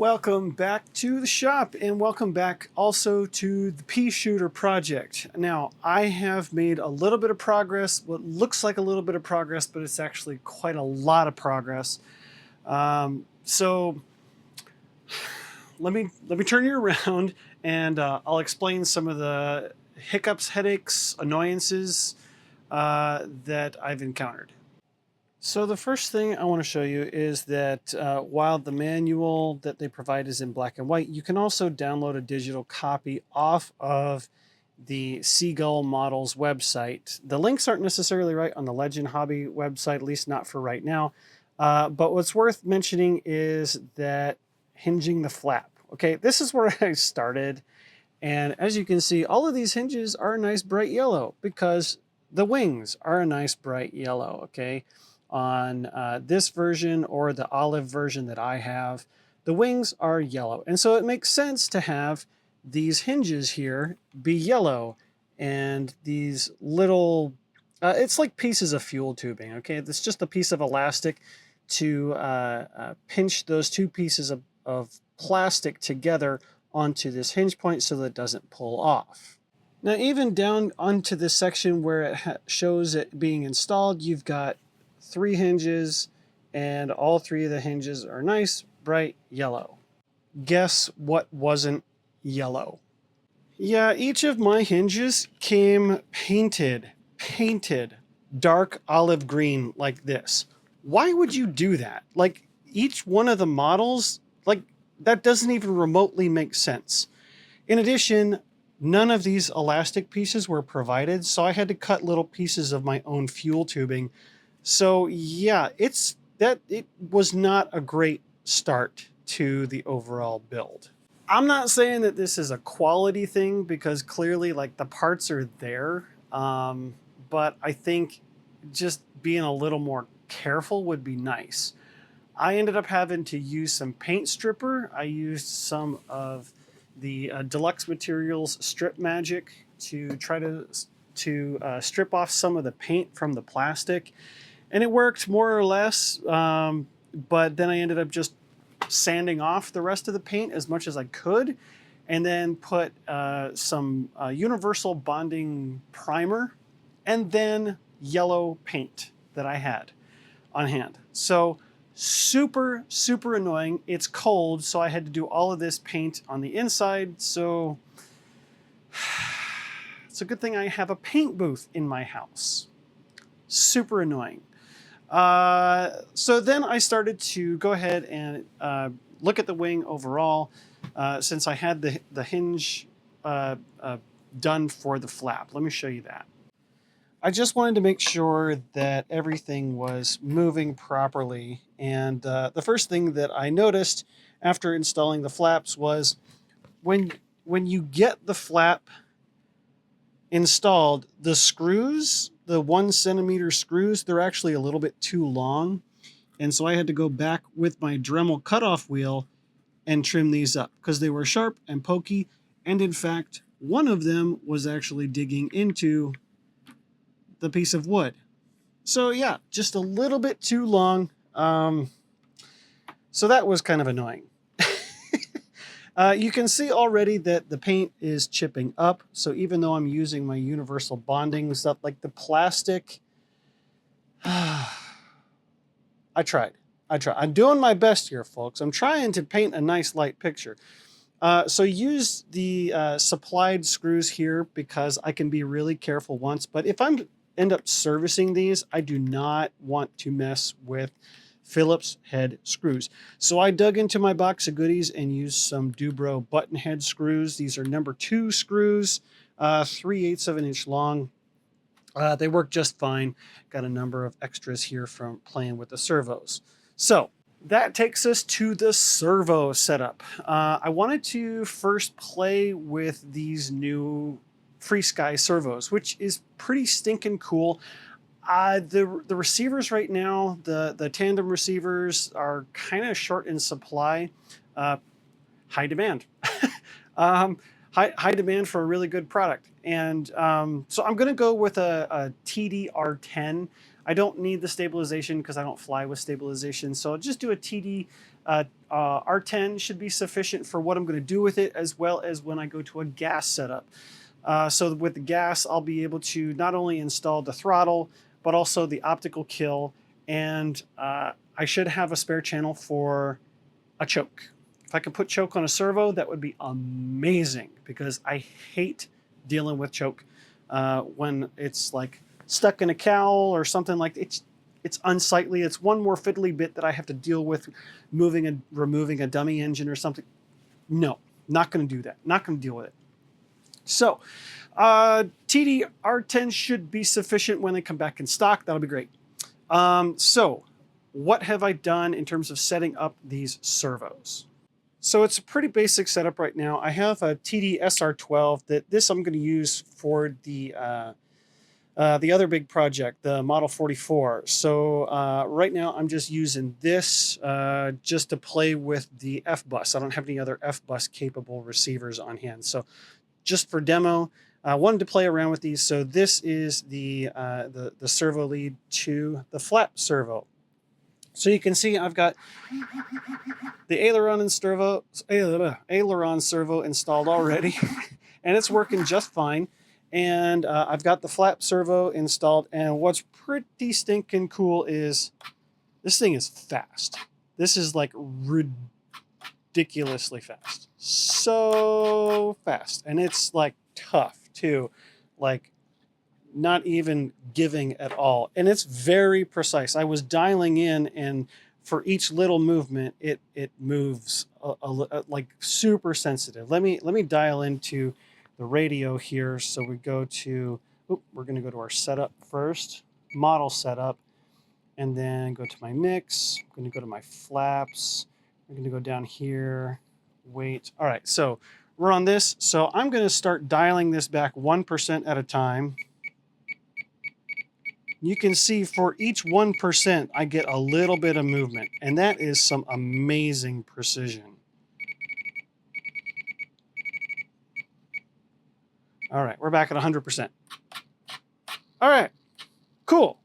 Welcome back to the shop, and welcome back also to the Peashooter project. Now, I have made a little bit of progress, what looks like a little bit of progress, but it's actually quite a lot of progress. So let me turn you around, and I'll explain some of the hiccups, headaches, annoyances that I've encountered. So the first thing I want to show you is that while the manual that they provide is in black and white, you can also download a digital copy off of the Seagull Models website. The links aren't necessarily right on the Legend Hobby website, at least not for right now. But what's worth mentioning is that hinging the flap. Okay, this is where I started. And as you can see, all of these hinges are a nice bright yellow because the wings are a nice bright yellow, okay? On this version or the olive version that I have, the wings are yellow. And so it makes sense to have these hinges here be yellow and these little, it's like pieces of fuel tubing, okay? It's just a piece of elastic to pinch those two pieces of plastic together onto this hinge point so that it doesn't pull off. Now, even down onto this section where it shows it being installed, you've got 3 hinges, and all 3 of the hinges are nice, bright yellow. Guess what wasn't yellow? Yeah, each of my hinges came painted dark olive green like this. Why would you do that? Like, each one of the models, like, that doesn't even remotely make sense. In addition, none of these elastic pieces were provided, so I had to cut little pieces of my own fuel tubing. So yeah, it was not a great start to the overall build. I'm not saying that this is a quality thing because clearly like the parts are there, but I think just being a little more careful would be nice. I ended up having to use some paint stripper. I used some of the Deluxe Materials Strip Magic to try to strip off some of the paint from the plastic. And it worked more or less, but then I ended up just sanding off the rest of the paint as much as I could, and then put some universal bonding primer, and then yellow paint that I had on hand. So super, super annoying. It's cold, so I had to do all of this paint on the inside, so it's a good thing I have a paint booth in my house. Super annoying. So then I started to go ahead and look at the wing overall, since I had the hinge done for the flap. Let me show you that. I just wanted to make sure that everything was moving properly. And the first thing that I noticed after installing the flaps was when you get the flap installed, the screws, the 1 centimeter screws, they're actually a little bit too long. And so I had to go back with my Dremel cutoff wheel and trim these up because they were sharp and pokey. And in fact, one of them was actually digging into the piece of wood. So yeah, just a little bit too long. So that was kind of annoying. You can see already that the paint is chipping up. So even though I'm using my universal bonding stuff, like the plastic, I tried. I'm doing my best here, folks. I'm trying to paint a nice light picture. So use the supplied screws here because I can be really careful once. But if I end up servicing these, I do not want to mess with Phillips head screws. So I dug into my box of goodies and used some Dubro button head screws. These are number 2 screws, 3/8 of an inch long. They work just fine. Got a number of extras here from playing with the servos. So that takes us to the servo setup. I wanted to first play with these new Free Sky servos, which is pretty stinking cool. The receivers right now, the tandem receivers are kind of short in supply. High demand. High demand for a really good product. And so I'm going to go with a TD-R10. I don't need the stabilization because I don't fly with stabilization. So I'll just do a TD R10 should be sufficient for what I'm going to do with it, as well as when I go to a gas setup. So with the gas, I'll be able to not only install the throttle, but also the optical kill, and I should have a spare channel for a choke. If I could put choke on a servo, that would be amazing, because I hate dealing with choke when it's like stuck in a cowl or something like that. It's unsightly. It's one more fiddly bit that I have to deal with, moving and removing a dummy engine or something. No, not going to do that. Not going to deal with it. So TD R10 should be sufficient when they come back in stock. That'll be great. So what have I done in terms of setting up these servos? So it's a pretty basic setup right now. I have a TD SR12 that I'm going to use for the other big project, the Model 44. So right now I'm just using this just to play with the F-bus. I don't have any other F-bus capable receivers on hand. So just for demo, I wanted to play around with these. So this is the servo lead to the flap servo. So you can see I've got the aileron servo installed already, and it's working just fine. And I've got the flap servo installed, and what's pretty stinking cool is this thing is fast. This is like ridiculously fast. So fast. And it's like tough too. Like not even giving at all. And it's very precise. I was dialing in, and for each little movement, it moves like super sensitive. Let me dial into the radio here. So we go to, we're going to go to our setup first, model setup, and then go to my mix. I'm going to go to my flaps. I'm going to go down here, wait. All right, so we're on this. So I'm going to start dialing this back 1% at a time. You can see for each 1%, I get a little bit of movement, and that is some amazing precision. All right, we're back at 100%. All right, cool.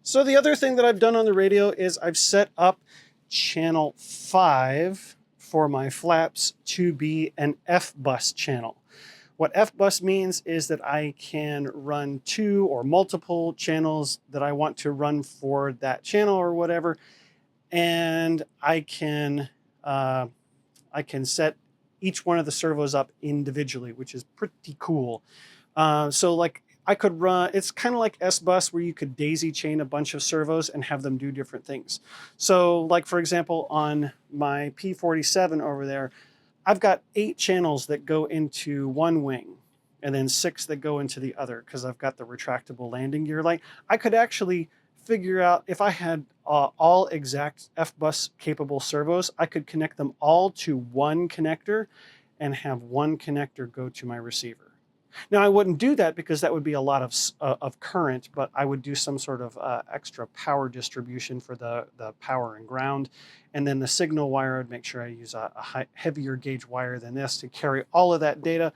So the other thing that I've done on the radio is I've set up channel 5 for my flaps to be an F-bus channel. What F-bus means is that I can run 2 or multiple channels that I want to run for that channel or whatever, and I can set each one of the servos up individually, which is pretty cool. So like I could run, it's kind of like S-bus where you could daisy chain a bunch of servos and have them do different things. So like, for example, on my P-47 over there, I've got 8 channels that go into one wing and then 6 that go into the other because I've got the retractable landing gear light. I could actually figure out if I had all exact F-bus capable servos, I could connect them all to one connector and have one connector go to my receiver. Now, I wouldn't do that because that would be a lot of current, but I would do some sort of extra power distribution for the power and ground. And then the signal wire, I'd make sure I use a heavier gauge wire than this to carry all of that data.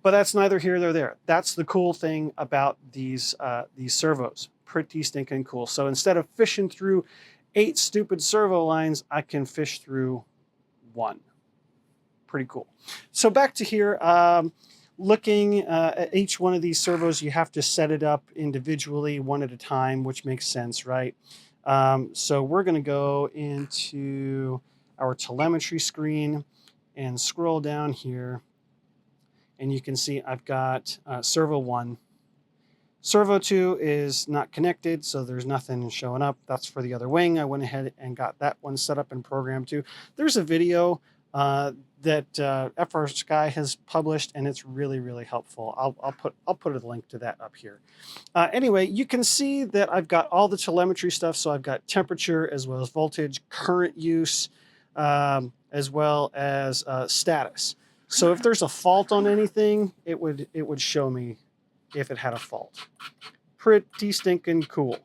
But that's neither here nor there. That's the cool thing about these servos. Pretty stinking cool. So instead of fishing through 8 stupid servo lines, I can fish through 1. Pretty cool. So back to here. Looking at each one of these servos, you have to set it up individually, one at a time, which makes sense, right? So we're going to go into our telemetry screen and scroll down here. And you can see I've got servo 1. Servo 2 is not connected, so there's nothing showing up. That's for the other wing. I went ahead and got that one set up and programmed too. There's a video that FR Sky has published, and it's really, really helpful. I'll put a link to that up here. Anyway, you can see that I've got all the telemetry stuff. So I've got temperature as well as voltage, current use, as well as status. So if there's a fault on anything, it would show me if it had a fault. Pretty stinking cool.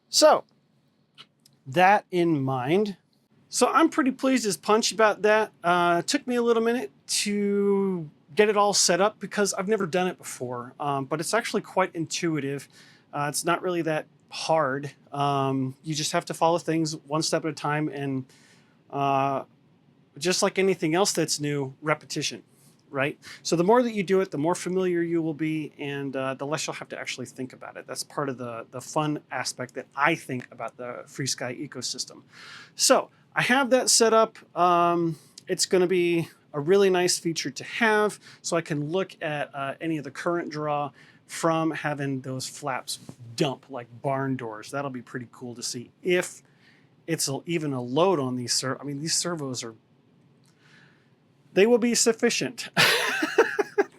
So that in mind, so I'm pretty pleased as punch about that. It took me a little minute to get it all set up because I've never done it before, but it's actually quite intuitive. It's not really that hard. You just have to follow things one step at a time, and just like anything else that's new, repetition, right? So the more that you do it, the more familiar you will be, and the less you'll have to actually think about it. That's part of the fun aspect that I think about the FreeSky ecosystem. So I have that set up. It's going to be a really nice feature to have, so I can look at any of the current draw from having those flaps dump like barn doors. That'll be pretty cool to see if it's even a load on these. I mean, these servos are, they will be sufficient.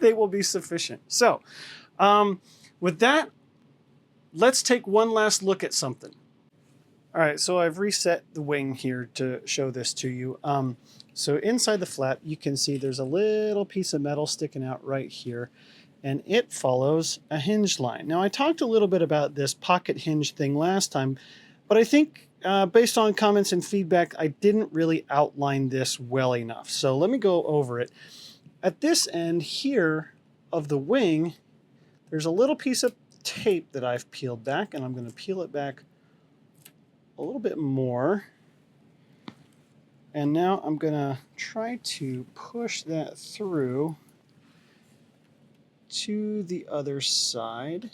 They will be sufficient. So with that, let's take one last look at something. All right, so I've reset the wing here to show this to you. So inside the flap, you can see there's a little piece of metal sticking out right here, and it follows a hinge line. Now, I talked a little bit about this pocket hinge thing last time, but I think based on comments and feedback, I didn't really outline this well enough. So let me go over it. At this end here of the wing, there's a little piece of tape that I've peeled back, and I'm going to peel it back a little bit more. And now I'm going to try to push that through to the other side.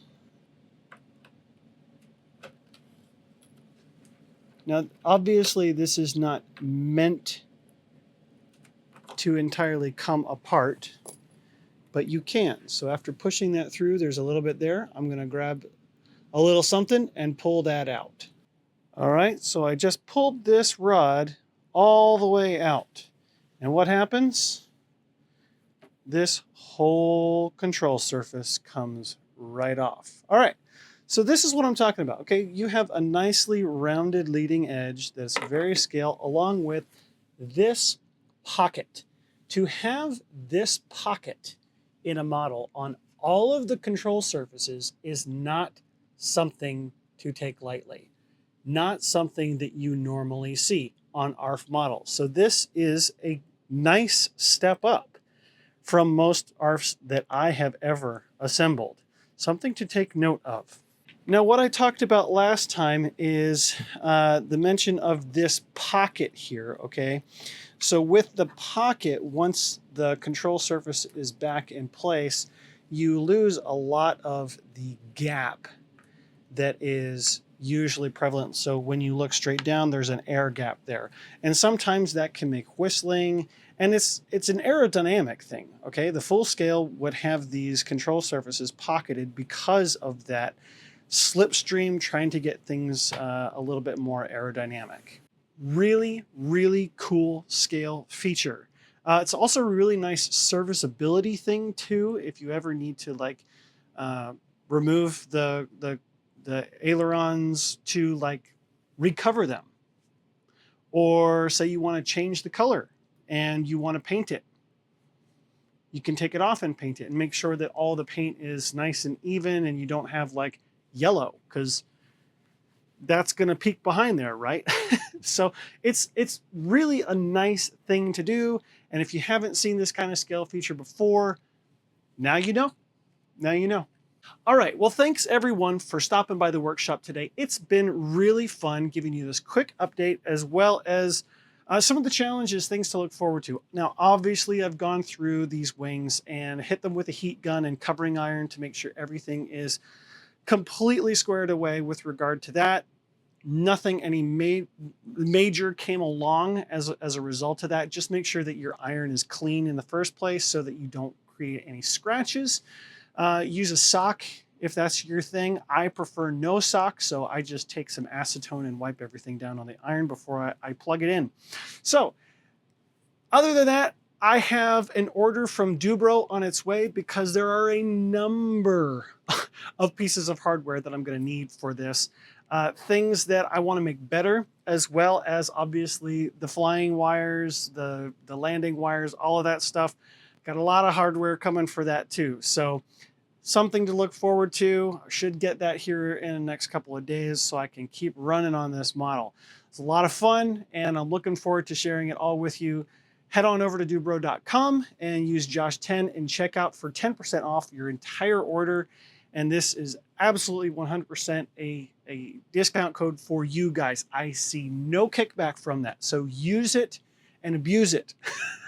Now, obviously, this is not meant to entirely come apart, but you can. So after pushing that through, there's a little bit there. I'm going to grab a little something and pull that out. All right, so I just pulled this rod all the way out. And what happens? This whole control surface comes right off. All right, so this is what I'm talking about. Okay, you have a nicely rounded leading edge that's very scale, along with this pocket. To have this pocket in a model on all of the control surfaces is not something to take lightly. Not something that you normally see on ARF models. So this is a nice step up from most ARFs that I have ever assembled. Something to take note of. Now, what I talked about last time is the mention of this pocket here, okay? So with the pocket, once the control surface is back in place, you lose a lot of the gap that is usually prevalent. So when you look straight down, there's an air gap there. And sometimes that can make whistling, and it's an aerodynamic thing, okay? The full scale would have these control surfaces pocketed because of that slipstream, trying to get things a little bit more aerodynamic. Really, really cool scale feature. It's also a really nice serviceability thing too, if you ever need to like remove the ailerons to like recover them, or say you want to change the color and you want to paint it. You can take it off and paint it and make sure that all the paint is nice and even and you don't have like yellow, because that's going to peek behind there, right? So it's really a nice thing to do. And if you haven't seen this kind of scale feature before, now you know. Now you know. All right, well, thanks everyone for stopping by the workshop today. It's been really fun giving you this quick update, as well as some of the challenges, things to look forward to. Now, obviously, I've gone through these wings and hit them with a heat gun and covering iron to make sure everything is completely squared away with regard to that. Nothing any major came along as a result of that. Just make sure that your iron is clean in the first place so that you don't create any scratches. Use a sock if that's your thing. I prefer no sock, so I just take some acetone and wipe everything down on the iron before I plug it in. So other than that, I have an order from Dubro on its way, because there are a number of pieces of hardware that I'm going to need for this. Things that I want to make better, as well as obviously the flying wires, the landing wires, all of that stuff. Got a lot of hardware coming for that too. So something to look forward to. I should get that here in the next couple of days so I can keep running on this model. It's a lot of fun, and I'm looking forward to sharing it all with you. Head on over to dubro.com and use Josh10 in checkout for 10% off your entire order. And this is absolutely 100% a discount code for you guys. I see no kickback from that. So use it and abuse it.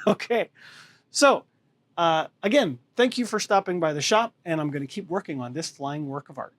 Okay. So again, thank you for stopping by the shop, and I'm going to keep working on this flying work of art.